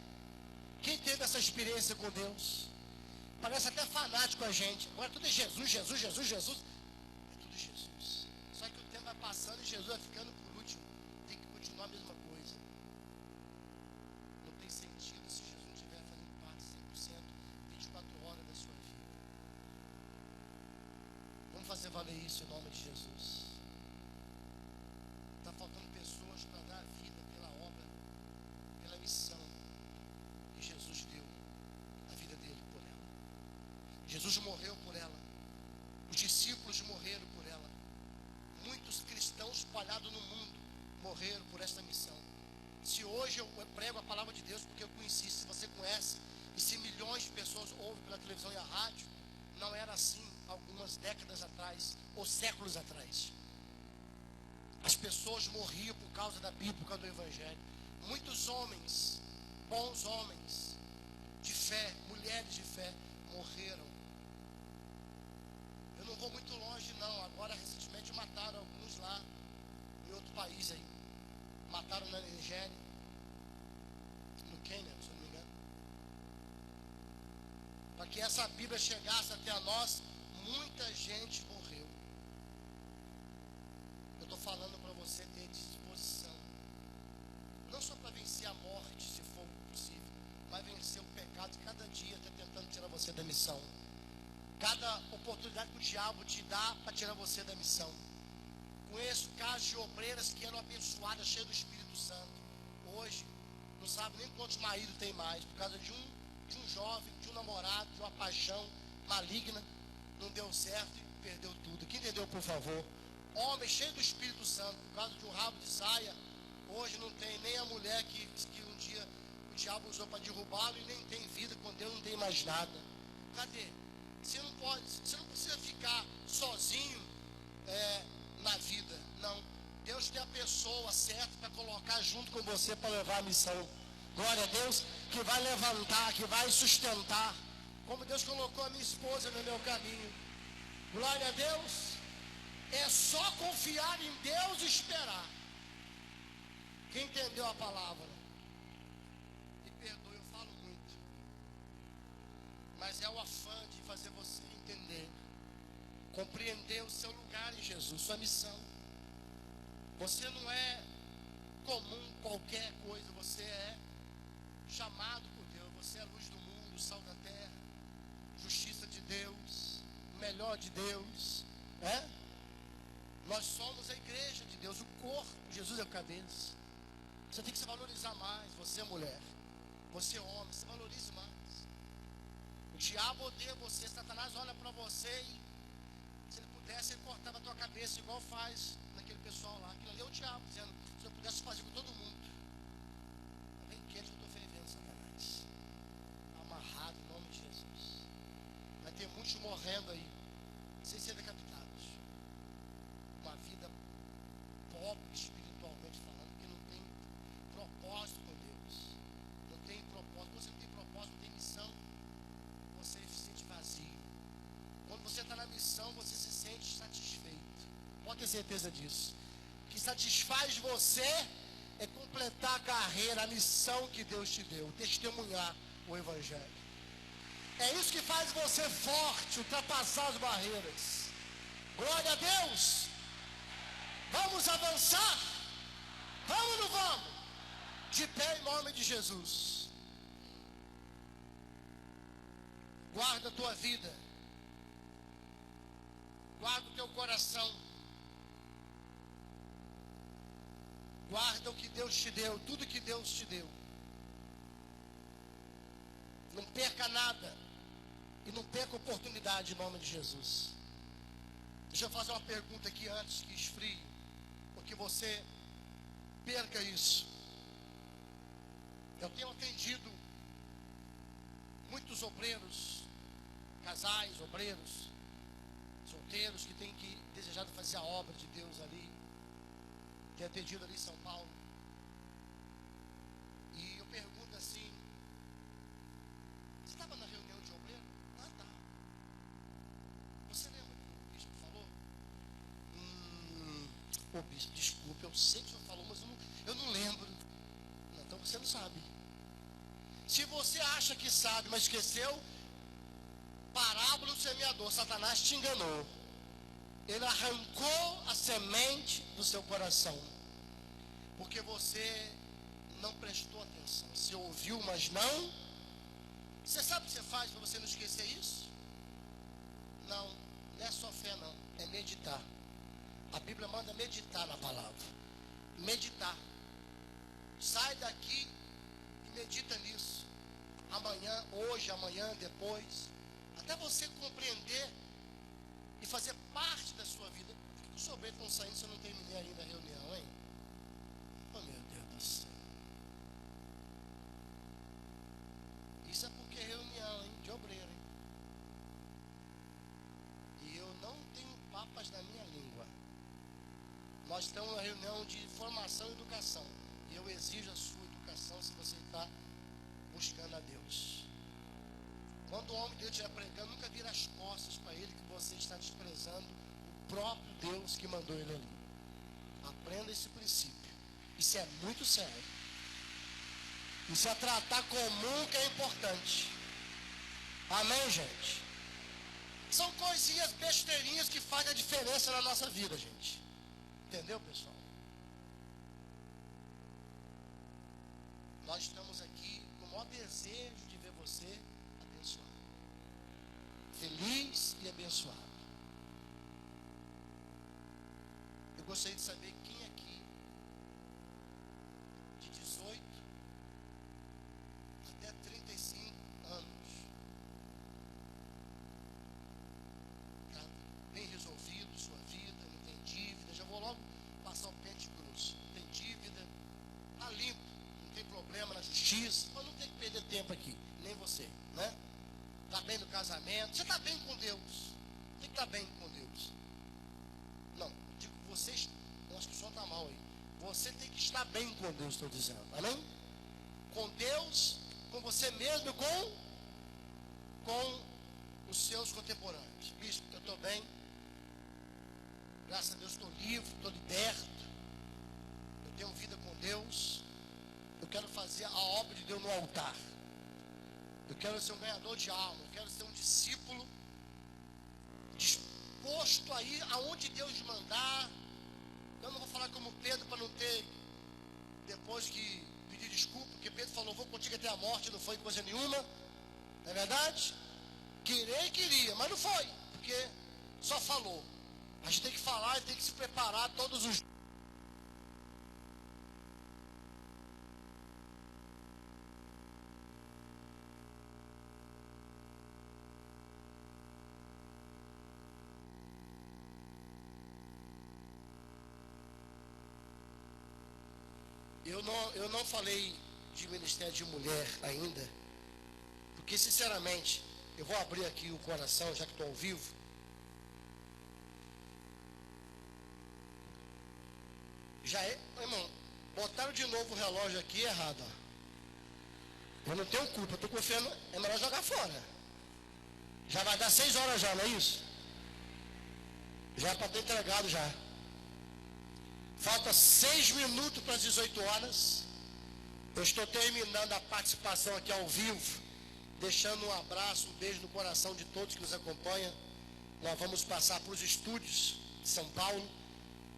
Quem teve essa experiência com Deus? Parece até fanático a gente. Agora tudo é Jesus, Jesus, Jesus, Jesus. É tudo Jesus. Só que o tempo vai passando e Jesus vai ficando por último. Tem que continuar a mesma coisa. Não tem sentido se Jesus não estiver fazendo parte 100%, 24 horas da sua vida. Vamos fazer valer isso em nome de Jesus. Está faltando pessoas para dar a vida pela obra, pela missão que Jesus deu a vida dele por ela. Jesus morreu por ela. Os discípulos morreram por ela. Muitos cristãos espalhados no mundo morreram por esta missão. Se hoje eu prego a palavra de Deus porque eu conheci, se você conhece, e se milhões de pessoas ouvem pela televisão e a rádio, não era assim algumas décadas atrás, ou séculos atrás. As pessoas morriam por causa da Bíblia, por causa do Evangelho. Muitos homens, bons homens, de fé, mulheres de fé, morreram. Eu não vou muito longe não, agora recentemente mataram alguns lá, em outro país aí. Mataram na Nigéria, no Quênia, se não me engano. Para que essa Bíblia chegasse até nós, muita gente morreu. Eu estou falando para você ter disposição, não só para vencer a morte, se for possível, mas vencer o pecado que cada dia está tentando tirar você da missão. Cada oportunidade que o diabo te dá para tirar você da missão. Conheço casos de obreiras que eram abençoadas, cheias do Espírito Santo. Hoje, não sabe nem quantos maridos tem mais, por causa de um jovem, de um namorado, de uma paixão maligna, não deu certo e perdeu tudo. Quem entendeu, por favor? Homem cheio do Espírito Santo, por causa de um rabo de saia, hoje não tem nem a mulher que um dia o diabo usou para derrubá-lo e nem tem vida, com Deus não tem mais nada. Cadê? Você não precisa ficar sozinho na vida, não. Deus tem a pessoa certa para colocar junto com você para levar a missão. Glória a Deus, que vai levantar, que vai sustentar, como Deus colocou a minha esposa no meu caminho. Glória a Deus. É só confiar em Deus e esperar. Quem entendeu a palavra? Me perdoe, eu falo muito, mas é o afã de fazer você entender, compreender o seu lugar em Jesus, sua missão. Você não é comum qualquer coisa, você é chamado por Deus, você é a luz do mundo, o sal da terra. justiça de Deus, o melhor de Deus, né? Nós somos a igreja de Deus, o corpo, Jesus é o cabeça. Você tem que se valorizar mais, você mulher, você homem, se valorize mais. O diabo odeia você, Satanás olha para você e se ele pudesse, ele cortava a tua cabeça, igual faz naquele pessoal lá. Aquilo ali é o diabo, dizendo, se eu pudesse fazer com todo mundo. Está bem quente que eu estou fervendo, Satanás. Amarrado em nome de Jesus. Vai ter muitos morrendo aí, sem ser decapitados. Uma vida pobre espiritualmente falando, que não tem propósito com Deus. Não tem propósito. Quando você não tem propósito, não tem missão, você se sente vazio. Quando você está na missão, você se sente satisfeito. Pode ter certeza disso. O que satisfaz você é completar a carreira, a missão que Deus te deu, testemunhar o Evangelho. É isso que faz você forte, ultrapassar as barreiras. Glória a Deus! Vamos avançar? Vamos ou não vamos? De pé em nome de Jesus. Guarda a tua vida. Guarda o teu coração. Guarda o que Deus te deu, tudo que Deus te deu. Não perca nada. E não perca oportunidade em nome de Jesus. Deixa eu fazer uma pergunta aqui antes que esfrie, porque você perca isso. Eu tenho atendido muitos obreiros, casais, obreiros, solteiros que têm desejado fazer a obra de Deus ali. Tenho atendido ali em São Paulo. E eu pergunto assim: você estava na reunião de obreiro? Ah, tá. Você lembra que o bispo falou? Ô bispo, desculpe, eu sei que o senhor falou, mas eu não lembro. Não, então você não sabe. Se você acha que sabe, mas esqueceu, parábola do semeador, Satanás te enganou. Ele arrancou a semente do seu coração, porque você não prestou atenção. Você ouviu, mas não. Você sabe o que você faz para você não esquecer isso? Não, não é só fé não, é meditar. A Bíblia manda meditar na palavra. Meditar. Sai daqui e medita nisso. Amanhã, hoje, amanhã, depois. Até você compreender e fazer parte da sua vida. Por que os obreiros estão saindo se eu não terminei ainda a reunião, hein? Oh, meu Deus do céu. Isso é porque é reunião, hein? De obreiro, hein? E eu não tenho papas na minha língua. Nós estamos na reunião de formação e educação. E eu exijo a sua educação se você está buscando a Deus. Quando o homem de Deus estiver pregando, nunca vira as costas para ele, que você está desprezando o próprio Deus que mandou ele ali. Aprenda esse princípio. Isso é muito sério. Isso é tratar comum que é importante. Amém, gente? São coisinhas, besteirinhas que fazem a diferença na nossa vida, gente. Entendeu, pessoal? Nós estamos aqui com o maior desejo de ver você abençoado. Feliz e abençoado. Eu gostaria de saber quem aqui, de 18 até 35 anos, está bem resolvido sua vida, não tem dívida. Já vou logo passar o pente grosso. Não tem dívida, está limpo, não tem problema na justiça. Mas não tem que perder tempo aqui, nem você, né? Está bem no casamento, você está bem com Deus. Tem que estar bem com Deus. Não, digo vocês, eu acho que o som está mal aí. Você tem que estar bem com Deus, estou dizendo, amém? Com Deus, com você mesmo, com os seus contemporâneos. Bispo, eu estou bem. Graças a Deus estou livre, estou liberto. Eu tenho vida com Deus. Eu quero fazer a obra de Deus no altar. Eu quero ser um ganhador de alma. Eu quero ser um discípulo disposto a ir aonde Deus mandar. Eu não vou falar como Pedro para não ter, depois que pedir desculpa, porque Pedro falou, vou contigo até a morte, não foi coisa nenhuma. Não é verdade? Querer, queria, mas não foi, porque só falou. A gente tem que falar e tem que se preparar todos os dias. Eu não falei de ministério de mulher ainda, porque sinceramente, eu vou abrir aqui o coração, já que estou ao vivo. Já é, irmão, botaram de novo o relógio aqui errado, ó. Eu não tenho culpa, eu estou confiando, é melhor jogar fora. Já vai dar 6 horas já, não é isso? Já é para ter entregado já. Falta 6 minutos para as 18 horas. Eu estou terminando a participação aqui ao vivo, deixando um abraço, um beijo no coração de todos que nos acompanham. Nós vamos passar para os estúdios de São Paulo.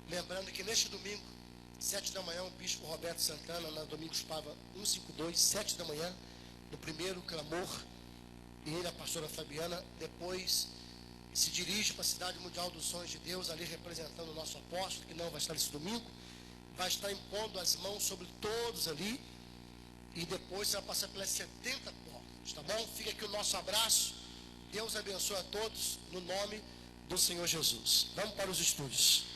Lembrando que neste domingo, 7 da manhã, o bispo Roberto Santana, na Domingos Pava 152, 7 da manhã, no primeiro clamor, e ele, a pastora Fabiana, depois se dirige para a Cidade Mundial dos Sonhos de Deus, ali representando o nosso apóstolo, que não vai estar nesse domingo, vai estar impondo as mãos sobre todos ali, e depois você vai passar pelas 70 portas, tá bom? Fica aqui o nosso abraço, Deus abençoe a todos, no nome do Senhor Jesus. Vamos para os estúdios.